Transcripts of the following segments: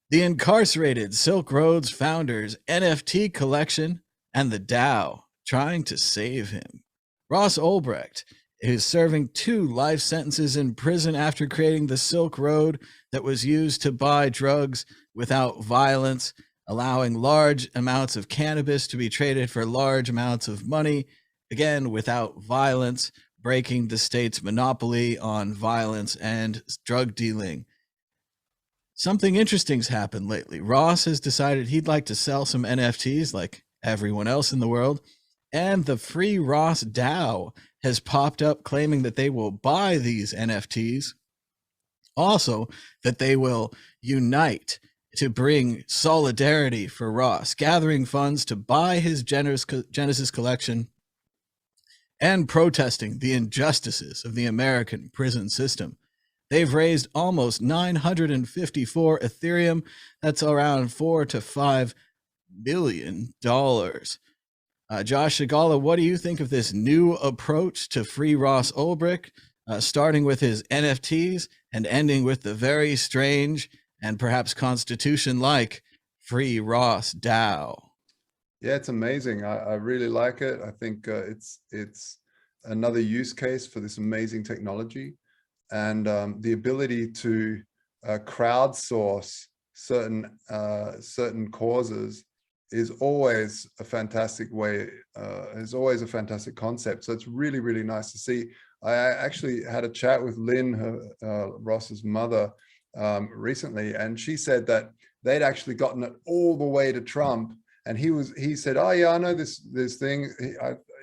The incarcerated Silk Road's founder's NFT collection, and the DAO trying to save him. Ross Ulbricht is serving 2 life sentences in prison after creating the Silk Road that was used to buy drugs without violence, allowing large amounts of cannabis to be traded for large amounts of money, again, without violence, breaking the state's monopoly on violence and drug dealing. Something interesting's happened lately. Ross has decided he'd like to sell some NFTs like everyone else in the world, and the Free Ross DAO has popped up claiming that they will buy these NFTs, also that they will unite to bring solidarity for Ross, gathering funds to buy his Genesis collection and protesting the injustices of the American prison system. They've raised almost 954 Ethereum. That's around $4 to $5 million. Josh Shigala, what do you think of this new approach to Free Ross Ulbricht, starting with his NFTs and ending with the very strange and perhaps Constitution-like Free Ross DAO? Yeah, it's amazing. I really like it. I think it's another use case for this amazing technology, and the ability to crowdsource certain causes is always a fantastic way. Is always a fantastic concept. So it's really, really nice to see. I actually had a chat with Lynn, Ross's mother, recently, and she said that they'd actually gotten it all the way to Trump. And he said, oh yeah, I know this thing,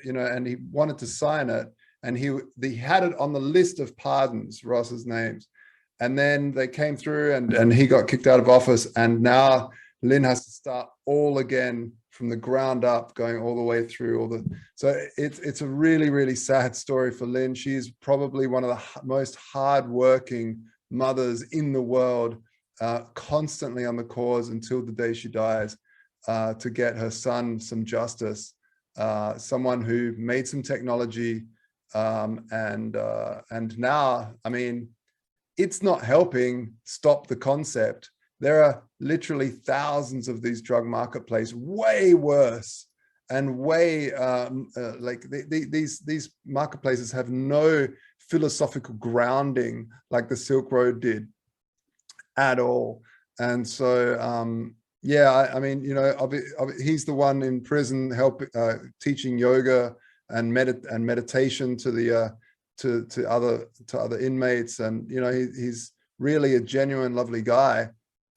and he wanted to sign it. And he had it on the list of pardons, Ross's names. And then they came through and he got kicked out of office. And now Lynn has to start all again from the ground up, going all the way through so it's a really, really sad story for Lynn. She's probably one of the most hardworking mothers in the world, constantly on the cause until the day she dies. To get her son some justice, someone who made some technology, and now, I mean, it's not helping stop the concept. There are literally thousands of these drug marketplaces, way worse, and way like these marketplaces have no philosophical grounding like the Silk Road did at all. And so yeah, I mean, he's the one in prison teaching yoga and meditation to the to other inmates, and he's really a genuine, lovely guy.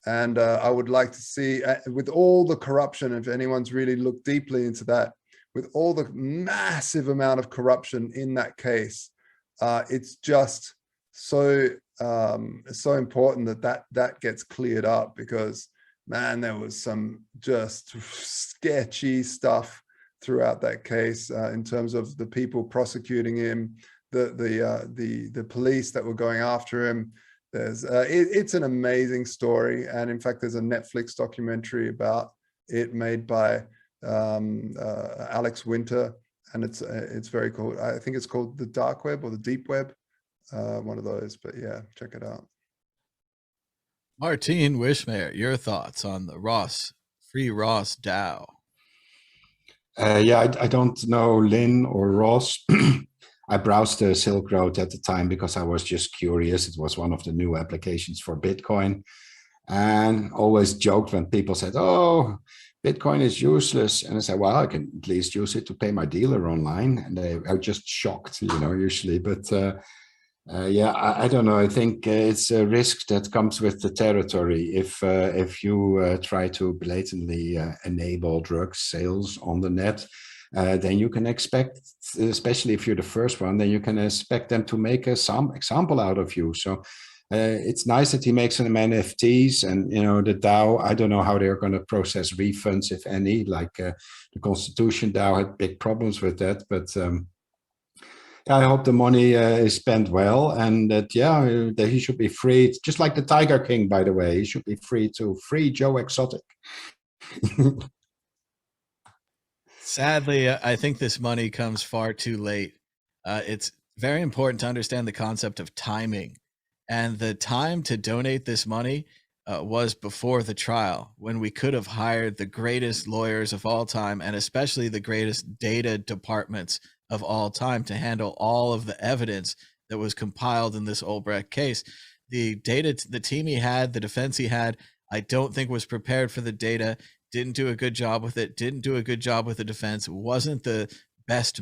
And I would like to see, with all the corruption, if anyone's really looked deeply into that, with all the massive amount of corruption in that case, it's just so important that gets cleared up, because man, there was some just sketchy stuff throughout that case, in terms of the people prosecuting him, the police that were going after him. It's an amazing story, and in fact, there's a Netflix documentary about it made by Alex Winter, and it's very cool. I think it's called The Dark Web or The Deep Web, one of those. But yeah, check it out. Martine Wishmayer, your thoughts on the Free Ross DAO? Yeah, I don't know Lynn or Ross. I browsed the Silk Road at the time because I was just curious. It was one of the new applications for Bitcoin, and always joked when people said, oh, Bitcoin is useless. And I said, well, I can at least use it to pay my dealer online. And they are just shocked, usually. But yeah, I don't know. I think it's a risk that comes with the territory. If you try to blatantly enable drug sales on the net, then you can expect, especially if you're the first one, then you can expect them to make some example out of you. So it's nice that he makes some NFTs, and the DAO, I don't know how they're going to process refunds, if any. Like the Constitution DAO had big problems with that, but I hope the money is spent well, and that that he should be free, just like the Tiger King, by the way. He should be free to free Joe Exotic. Sadly, I think this money comes far too late. It's very important to understand the concept of timing, and the time to donate this money was before the trial, when we could have hired the greatest lawyers of all time, and especially the greatest data departments of all time, to handle all of the evidence that was compiled in this Ulbricht case. The team he had, the defense he had, I don't think was prepared for the data, didn't do a good job with it, didn't do a good job with the defense, wasn't the best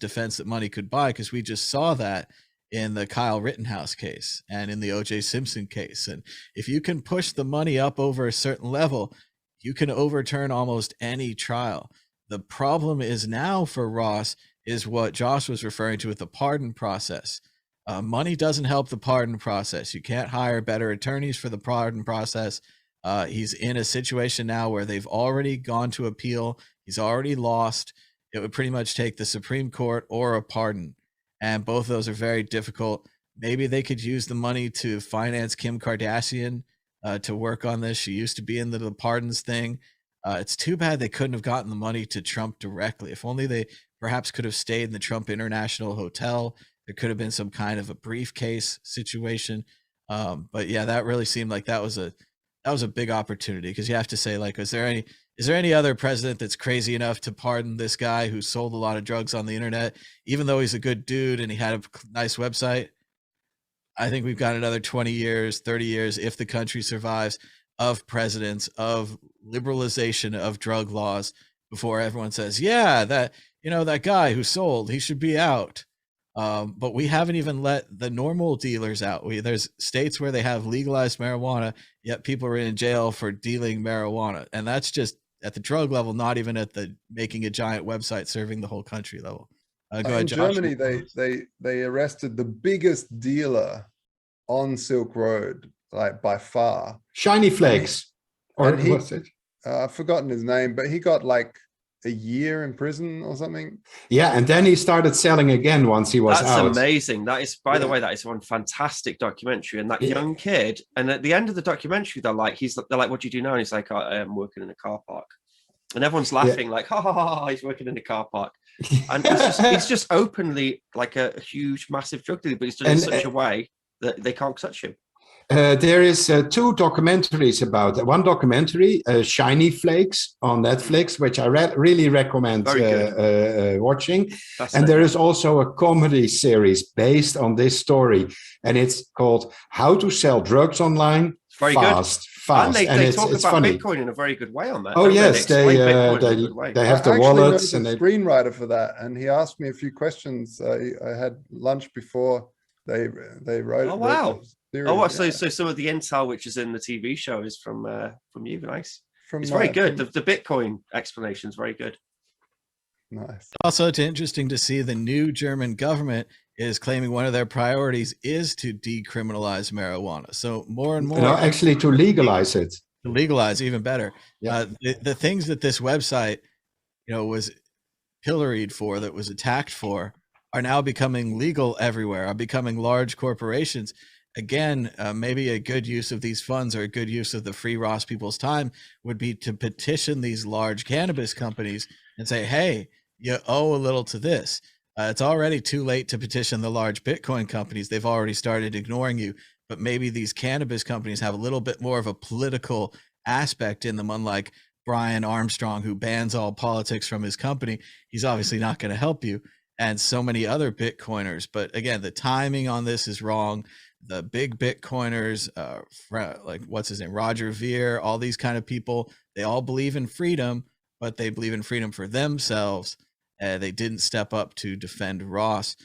defense that money could buy, because we just saw that in the Kyle Rittenhouse case and in the O.J. Simpson case. And if you can push the money up over a certain level, you can overturn almost any trial. The problem is now for Ross is what Josh was referring to with the pardon process. Money doesn't help the pardon process. You can't hire better attorneys for the pardon process. He's in a situation now where they've already gone to appeal. He's already lost. It would pretty much take the Supreme Court or a pardon. And both of those are very difficult. Maybe they could use the money to finance Kim Kardashian to work on this. She used to be in the pardons thing. It's too bad they couldn't have gotten the money to Trump directly. If only they perhaps could have stayed in the Trump International Hotel. There could have been some kind of a briefcase situation. But yeah, that really seemed like that was a big opportunity, because you have to say, like, is there any other president that's crazy enough to pardon this guy who sold a lot of drugs on the internet, even though he's a good dude and he had a nice website? I think we've got another 20 years, 30 years, if the country survives, of presidents, of liberalization of drug laws, before everyone says, yeah, that guy who sold, he should be out. But we haven't even let the normal dealers out. There's states where they have legalized marijuana, yet people are in jail for dealing marijuana. And that's just at the drug level, not even at the making a giant website serving the whole country level. Go ahead, In Josh. Germany, they arrested the biggest dealer on Silk Road, like by far. Shiny Flakes, or and what's it? I've forgotten his name, but he got like a year in prison or something. Yeah, and then he started selling again once he was That's out. amazing. That is, by the way, that is one fantastic documentary. And that young kid, and at the end of the documentary, they're like, what do you do now? And he's like, I am working in a car park. And everyone's laughing, like, ha ha ha, he's working in a car park. And he's just openly like a huge, massive drug dealer, but he's done it in such a way that they can't touch him. There is two documentaries about that. One documentary, Shiny Flakes on Netflix, which I really recommend watching. And there is also a comedy series based on this story, and it's called How to Sell Drugs Online Fast. And they talk about funny. Bitcoin in a very good way on that. Oh yes, they have the wallets and the screenwriter for that, and he asked me a few questions. I had lunch before they wrote. Oh wow. Series, So some of the intel which is in the TV show is from you. Nice. It's my, very good. The Bitcoin explanation is very good. Nice. Also, it's interesting to see the new German government is claiming one of their priorities is to decriminalize marijuana. So more and more, actually to legalize it. To legalize, even better. Yeah. The things that this website, was pilloried for, that was attacked for, are now becoming legal everywhere, are becoming large corporations. Again, maybe a good use of these funds, or a good use of the Free Ross people's time, would be to petition these large cannabis companies and say, hey, you owe a little to this. It's already too late to petition the large Bitcoin companies. They've already started ignoring you. But maybe these cannabis companies have a little bit more of a political aspect in them, unlike Brian Armstrong, who bans all politics from his company. He's obviously not going to help you, and so many other Bitcoiners. But again, the timing on this is wrong. The big Bitcoiners, like what's his name, Roger Ver, all these kind of people, they all believe in freedom, but they believe in freedom for themselves. They didn't step up to defend Ross.